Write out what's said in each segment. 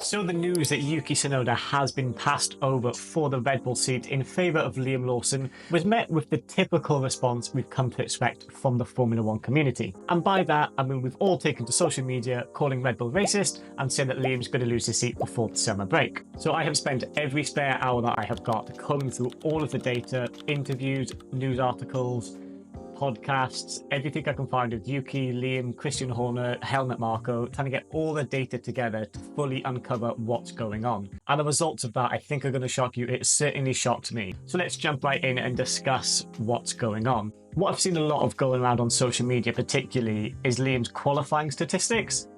So the news that Yuki Tsunoda has been passed over for the Red Bull seat in favour of Liam Lawson was met with the typical response we've come to expect from the Formula One community. And by that, I mean we've all taken to social media calling Red Bull racist and saying that Liam's going to lose his seat before the summer break. So I have spent every spare hour that I have got combing through all of the data, interviews, news articles, podcasts, everything I can find of Yuki, Liam, Christian Horner, Helmut Marko, trying to get all the data together to fully uncover what's going on. And the results of that I think are going to shock you. It certainly shocked me. So let's jump right in and discuss what's going on. What I've seen a lot of going around on social media particularly is Liam's qualifying statistics.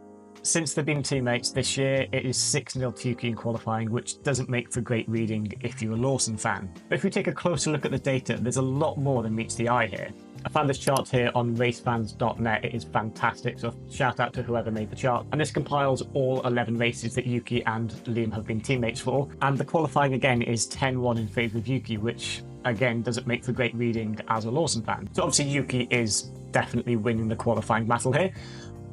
Since they've been teammates this year, it is 6-0 to Yuki in qualifying, which doesn't make for great reading if you're a Lawson fan. But if we take a closer look at the data, there's a lot more than meets the eye here. I found this chart here on racefans.net. It is fantastic, so shout out to whoever made the chart. And this compiles all 11 races that Yuki and Liam have been teammates for. And the qualifying again is 10-1 in favour of Yuki, which again doesn't make for great reading as a Lawson fan. So obviously Yuki is definitely winning the qualifying battle here.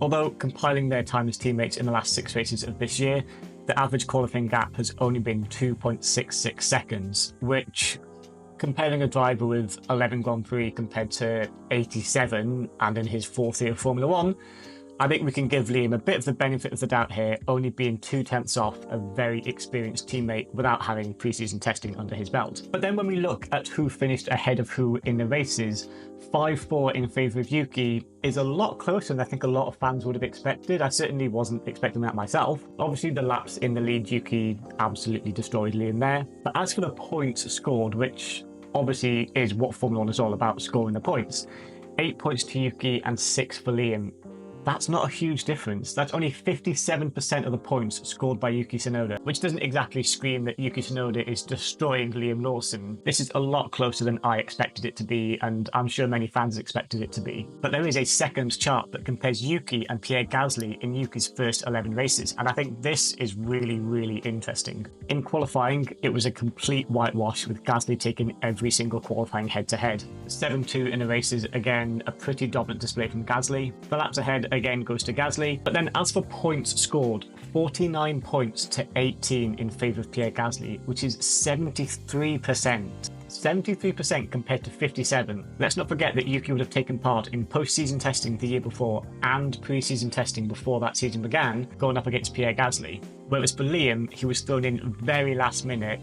Although compiling their time as teammates in the last 6 races of this year, the average qualifying gap has only been 2.66 seconds, which, comparing a driver with 11 Grand Prix compared to 87 and in his 4th year of Formula One, I think we can give Liam a bit of the benefit of the doubt here, only being 2/10 off a very experienced teammate without having pre-season testing under his belt. But then when we look at who finished ahead of who in the races, 5-4 in favour of Yuki is a lot closer than I think a lot of fans would have expected. I certainly wasn't expecting that myself. Obviously the laps in the lead, Yuki absolutely destroyed Liam there. But as for the points scored, which obviously is what Formula One is all about, scoring the points, 8 points to Yuki and 6 for Liam. That's not a huge difference. That's only 57% of the points scored by Yuki Tsunoda, which doesn't exactly scream that Yuki Tsunoda is destroying Liam Lawson. This is a lot closer than I expected it to be, and I'm sure many fans expected it to be. But there is a second chart that compares Yuki and Pierre Gasly in Yuki's first 11 races, and I think this is really, really interesting. In qualifying, it was a complete whitewash with Gasly taking every single qualifying head-to-head. 7-2 in the races, again, a pretty dominant display from Gasly. The laps ahead again goes to Gasly. But then as for points scored, 49 points to 18 in favour of Pierre Gasly, which is 73%. 73% compared to 57. Let's not forget that Yuki would have taken part in post-season testing the year before and pre-season testing before that season began, going up against Pierre Gasly. Whereas for Liam, he was thrown in very last minute.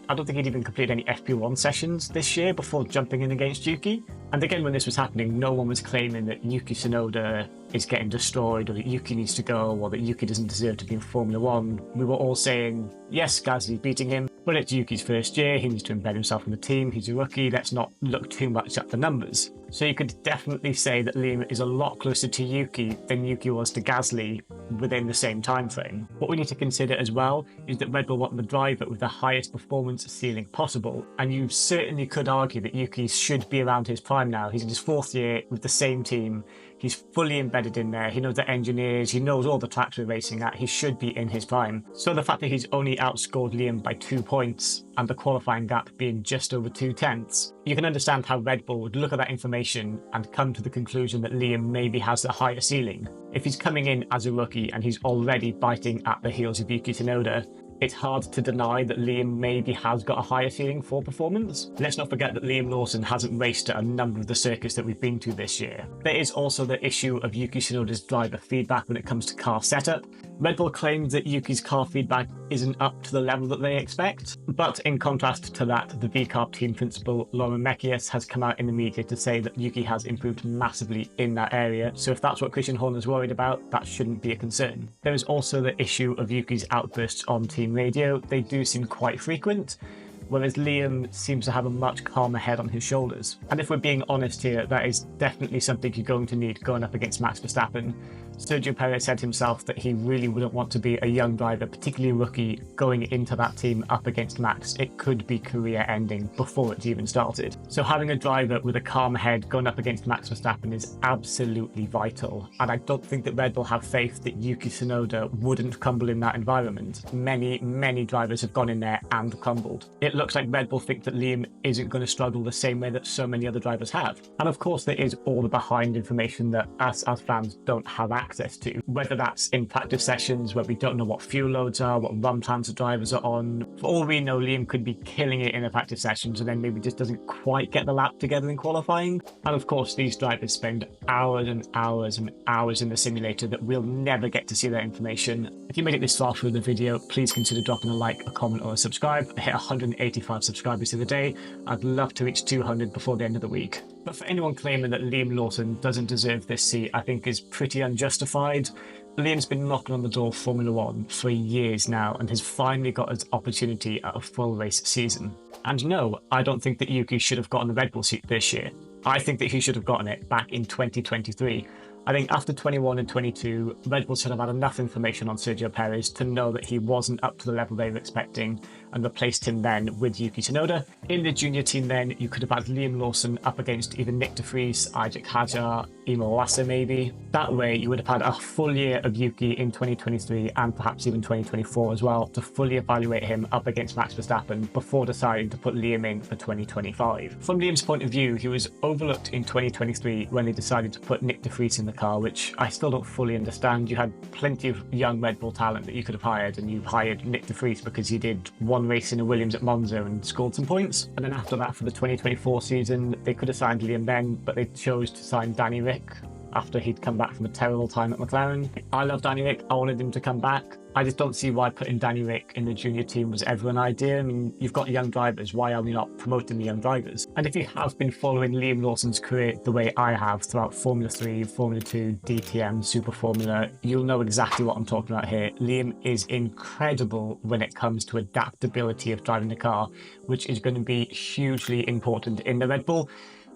I don't think he'd even completed any FP1 sessions this year before jumping in against Yuki. And again, when this was happening, no one was claiming that Yuki Tsunoda is getting destroyed, or that Yuki needs to go, or that Yuki doesn't deserve to be in Formula One. We were all saying, yes, Gasly's beating him, but it's Yuki's first year, he needs to embed himself in the team, he's a rookie, let's not look too much at the numbers. So you could definitely say that Liam is a lot closer to Yuki than Yuki was to Gasly within the same time frame. What we need to consider as well is that Red Bull want the driver with the highest performance ceiling possible, and you certainly could argue that Yuki should be around his prime now. He's in his 4th year with the same team, he's fully embedded in there, he knows the engineers, he knows all the tracks we're racing at, he should be in his prime. So the fact that he's only outscored Liam by 2 points, and the qualifying gap being just over 2/10, you can understand how Red Bull would look at that information and come to the conclusion that Liam maybe has a higher ceiling. If he's coming in as a rookie and he's already biting at the heels of Yuki Tsunoda, it's hard to deny that Liam maybe has got a higher ceiling for performance. Let's not forget that Liam Lawson hasn't raced at a number of the circuits that we've been to this year. There is also the issue of Yuki Tsunoda's driver feedback when it comes to car setup. Red Bull claims that Yuki's car feedback isn't up to the level that they expect, but in contrast to that, the VCARB team principal Lauren Mekias has come out in the media to say that Yuki has improved massively in that area, so if that's what Christian Horner's worried about, that shouldn't be a concern. There is also the issue of Yuki's outbursts on team radio. They do seem quite frequent, whereas Liam seems to have a much calmer head on his shoulders. And if we're being honest here, that is definitely something you're going to need going up against Max Verstappen. Sergio Perez said himself that he really wouldn't want to be a young driver, particularly a rookie, going into that team up against Max. It could be career ending before it's even started. So having a driver with a calm head going up against Max Verstappen is absolutely vital. And I don't think that Red Bull have faith that Yuki Tsunoda wouldn't crumble in that environment. Many drivers have gone in there and crumbled. It it looks like Red Bull think that Liam isn't going to struggle the same way that so many other drivers have. And of course, there is all the behind information that us as fans don't have access to, whether that's in practice sessions where we don't know what fuel loads are, what run plans the drivers are on. For all we know, Liam could be killing it in the practice sessions and then maybe just doesn't quite get the lap together in qualifying. And of course, these drivers spend hours and hours and hours in the simulator that we'll never get to see that information. If you made it this far through the video, please consider dropping a like, a comment or a subscribe. I hit 185 subscribers the other day. I'd love to reach 200 before the end of the week. But for anyone claiming that Liam Lawson doesn't deserve this seat, I think is pretty unjustified. Liam's been knocking on the door of Formula 1 for years now and has finally got his opportunity at a full race season. And no, I don't think that Yuki should have gotten the Red Bull seat this year. I think that he should have gotten it back in 2023. I think after 21 and 22, Red Bull should have had enough information on Sergio Perez to know that he wasn't up to the level they were expecting and replaced him then with Yuki Tsunoda. In the junior team then, you could have had Liam Lawson up against either Nick de Vries, Isaac Hadjar, Imo Iwasa maybe. That way, you would have had a full year of Yuki in 2023 and perhaps even 2024 as well to fully evaluate him up against Max Verstappen before deciding to put Liam in for 2025. From Liam's point of view, he was overlooked in 2023 when they decided to put Nick de Vries in the car, which I still don't fully understand. You had plenty of young Red Bull talent that you could have hired, and you hired Nick de Vries because he did one race in a Williams at Monza and scored some points. And then after that, for the 2024 season, they could have signed Liam then, but they chose to sign Danny Rick after he'd come back from a terrible time at McLaren. I love Danny Rick. I wanted him to come back. I just don't see why putting Danny Rick in the junior team was ever an idea. I mean, you've got young drivers. Why are we not promoting the young drivers? And if you have been following Liam Lawson's career the way I have throughout Formula 3, Formula 2, DTM, Super Formula, you'll know exactly what I'm talking about here. Liam is incredible when it comes to adaptability of driving the car, which is going to be hugely important in the Red Bull.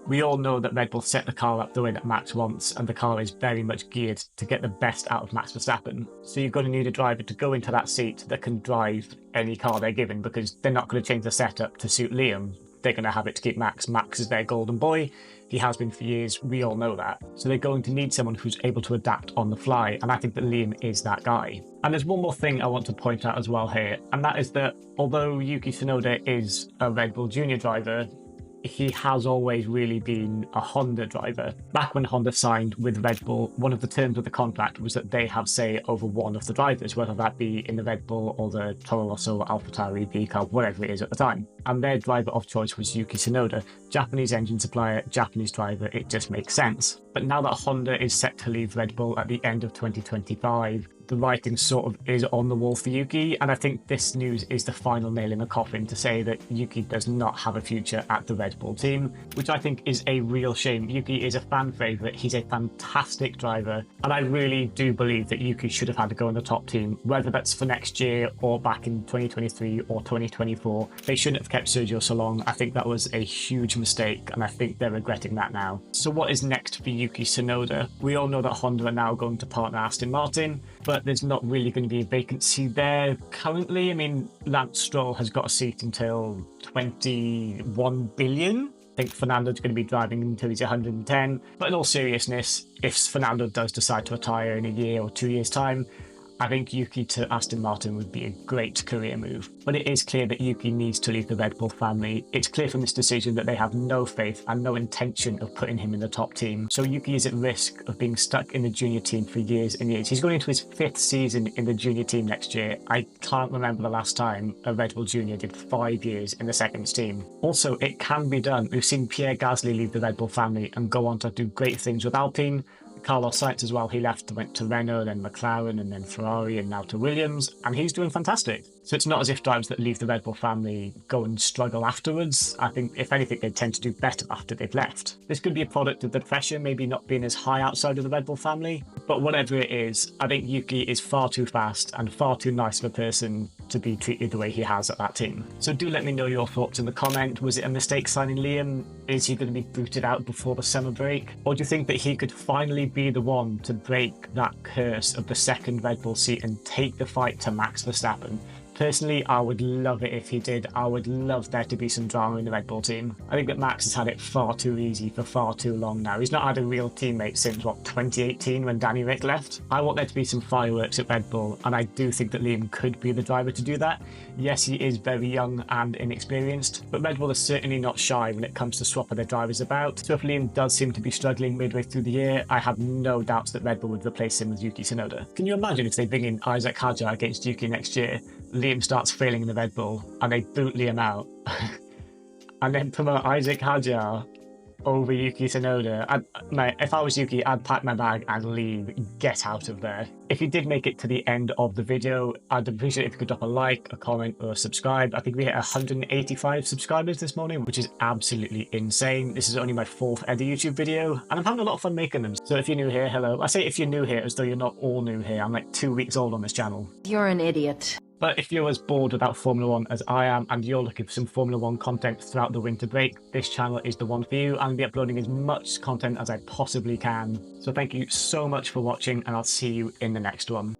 We all know that Red Bull set the car up the way that Max wants, and the car is very much geared to get the best out of Max Verstappen. So you're going to need a driver to go into that seat that can drive any car they're given, because they're not going to change the setup to suit Liam. They're going to have it to keep Max. Max is their golden boy. He has been for years. We all know that. So they're going to need someone who's able to adapt on the fly, and I think that Liam is that guy. And there's one more thing I want to point out as well here, and that is that although Yuki Tsunoda is a Red Bull junior driver, he has always really been a Honda driver. Back when Honda signed with Red Bull, one of the terms of the contract was that they have say over one of the drivers, whether that be in the Red Bull or the Toro Rosso, AlphaTauri, EP car, whatever it is at the time. And their driver of choice was Yuki Tsunoda. Japanese engine supplier, Japanese driver, it just makes sense. But now that Honda is set to leave Red Bull at the end of 2025, the writing sort of is on the wall for Yuki, and I think this news is the final nail in the coffin to say that Yuki does not have a future at the Red Bull team, which I think is a real shame. Yuki is a fan favourite, he's a fantastic driver, and I really do believe that Yuki should have had to go in the top team, whether that's for next year or back in 2023 or 2024. They shouldn't have kept Sergio so long. I think that was a huge mistake, and I think they're regretting that now. So what is next for Yuki Tsunoda? We all know that Honda are now going to partner Aston Martin, but there's not really going to be a vacancy there currently. I mean, Lance Stroll has got a seat until 21 billion. I think Fernando's going to be driving until he's 110. But in all seriousness, if Fernando does decide to retire in a year or 2 years' time, I think Yuki to Aston Martin would be a great career move. But it is clear that Yuki needs to leave the Red Bull family. It's clear from this decision that they have no faith and no intention of putting him in the top team. So Yuki is at risk of being stuck in the junior team for years and years. He's going into his 5th season in the junior team next year. I can't remember the last time a Red Bull junior did 5 years in the seconds team. Also, it can be done. We've seen Pierre Gasly leave the Red Bull family and go on to do great things with Alpine. Carlos Sainz as well, he left, went to Renault, then McLaren, and then Ferrari, and now to Williams, and he's doing fantastic. So it's not as if drivers that leave the Red Bull family go and struggle afterwards. I think, if anything, they tend to do better after they've left. This could be a product of the pressure maybe not being as high outside of the Red Bull family, but whatever it is, I think Yuki is far too fast and far too nice of a person to be treated the way he has at that team. So do let me know your thoughts in the comment. Was it a mistake signing Liam? Is he going to be booted out before the summer break? Or do you think that he could finally be the one to break that curse of the second Red Bull seat and take the fight to Max Verstappen? Personally, I would love it if he did. I would love there to be some drama in the Red Bull team. I think that Max has had it far too easy for far too long now. He's not had a real teammate since, what, 2018 when Danny Rick left? I want there to be some fireworks at Red Bull, and I do think that Liam could be the driver to do that. Yes, he is very young and inexperienced, but Red Bull is certainly not shy when it comes to swapping their drivers about. So if Liam does seem to be struggling midway through the year, I have no doubts that Red Bull would replace him with Yuki Tsunoda. Can you imagine if they bring in Isaac Hadjar against Yuki next year? Liam starts failing in the Red Bull and they boot Liam out and then promote Isaac Hadjar over Yuki Tsunoda. Mate, if I was Yuki, I'd pack my bag and leave. Get out of there. If you did make it to the end of the video, I'd appreciate it if you could drop a like, a comment, or a subscribe. I think we hit 185 subscribers this morning, which is absolutely insane. This is only my 4th ever YouTube video, and I'm having a lot of fun making them. So if you're new here, hello. I say if you're new here as though you're not all new here. I'm like 2 weeks old on this channel. You're an idiot. But if you're as bored about Formula 1 as I am and you're looking for some Formula 1 content throughout the winter break, this channel is the one for you. I'm going to be uploading as much content as I possibly can. So thank you so much for watching, and I'll see you in the next one.